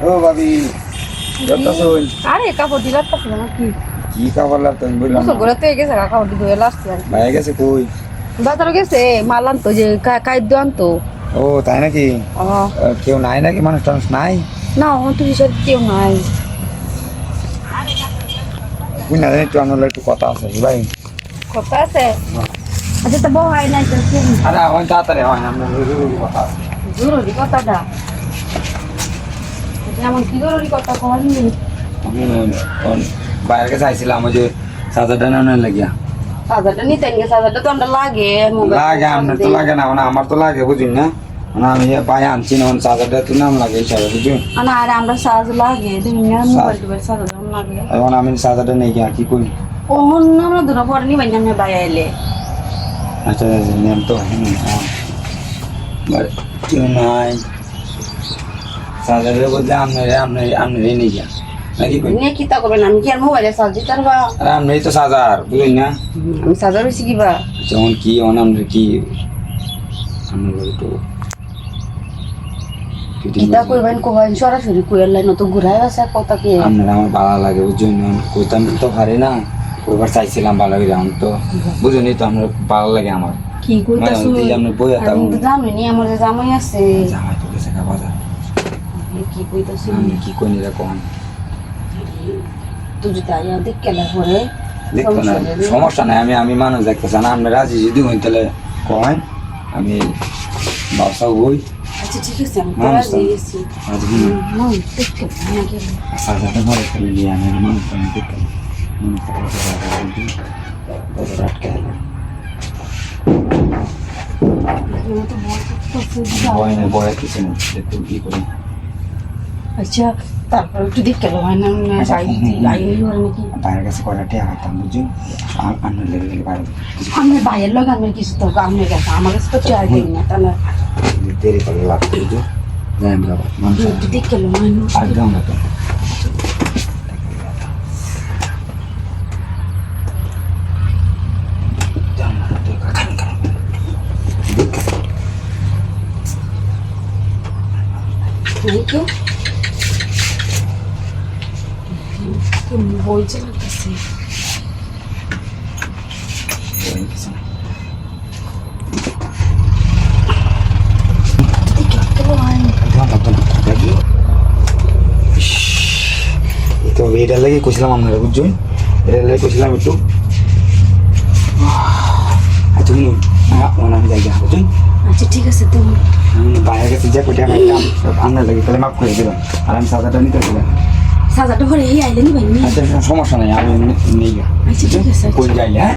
ও ভাবি যতছুন আরে কাপড় দিলাম তো না কি কি কাপড় লাগতো বললাম ওসব ঘরে তো গেছে কাপড় ধুয়ে লাসছে আর ভাই গেছে কই বাজারে গেছে মাল আনতো যে খাদ্য আনতো ও তাই নাকি ও কেউ নাই নাকি মানুষ টানুষ নাই না ও তো হিসাব কেউ নাই বুঝ না জানি একটু আপনার একটু কথা আছে ভাই কথা আছে আচ্ছা তো বউ হয় নাই তো কি আরে আমার তাড়াতাড়ি হয় না আপনার জরুরি কথা আছে জরুরি কথাটা এমন কি জরুরি কথা কহনি আমি বাইরের কাছে আইছিলাম ওই যে চার্জারটা নেওয়ার লাগিয়া সাজাটা নিতে গিয়ে সাজাটা তো আমরা লাগে লাগে আপনার তো লাগে না মানে আমার তো লাগে বুঝুন না মানে আমি পাই আনছি না চার্জারটা তো নাম লাগে হিসাবে বুঝুন না আরে আমরা সাজ লাগে দুই মোবাইল টোবাইল সাজাটা লাগে এখন আমি চার্জারটা নেই গিয়া কি করি ও আমরা দুটো পরে নিবাই না বাই আইলে আচ্ছা নেম তো কেউ নাই চার্জারের বলতে আপনার নিয়ে গিয়া নাকি কই নিয়ে কি তা করবেন আমি কি আর মোবাইলে সাজ দিতে পারবা আরে আপনি তো চার্জার বুঝুন না আমি সাজা বেশি কিবা যেমন কি আপনার কি আপনার একটু কিতা কইবেন কইবেন সরাসরি কইয়ার লাইন তো ঘুরাই আছে কথা কি আপনার আমার ভালো লাগে বুঝুন কইতাম তো পারি না ওইবার চাইছিলাম ভালো করে আমি তো বুঝুনি তো আমার ভালো লাগে আমার কি কইতাছ আপনার বই আমি তো জানি নি আমার যে জামাই আছে জামাই তো গেছে বাজার কি কইতাছ আমি কি করি এরকম তুই যদি আয়া দেখ কেলা পরে দেখতো না সমস্যা নাই আমি মানুষ দেখতেছি না আপনি রাজি যদি হই তাহলে কয় আমি ব্যবসা হই আচ্ছা ঠিক আছে আমি পরে দিয়েছি আজকে না দেখ কেলা না গেলে সাজাতে ভরে ফেলে নিয়ে আমি মানুষ আমি দেখতাম বয় কিছু নেই দেখুন কি করি আচ্ছা তারপর একটু দেখ কেলা হয় না যাই যাই হলো নাকি বাইরের কাছে কয়টা টিয়া খাইতাম বুঝুন আপনার লেগে লেগে বাইরে আমি ভাইয়ের লোক আমি কিছু তো আমি গেছে আমার কাছে তো চাই দিই না তাহলে দেরি করে লাগতো বুঝুন যাই বাবা মানুষ একটু দেখ কেলা মানুষ আর দাও না তো নাইতো বলছে লাগতেছে তো এটার লাগে কইছিলাম আপনারা বুঝছেন এটার লাগে কইছিলাম একটু আচ্ছা আমি যাই বুঝছেন আচ্ছা ঠিক আছে তো আমি বাইরে গেছি যে কোটা খাইতাম আপনার লাগে তাহলে মাফ করে দিলাম আর আমি সাজাটা নিতে দিলাম সাজাটা ঘরে এই আইলেনি ভাই আচ্ছা সমস্যা নাই আমি নিয়ে আচ্ছা ঠিক আছে কোন যাই হ্যাঁ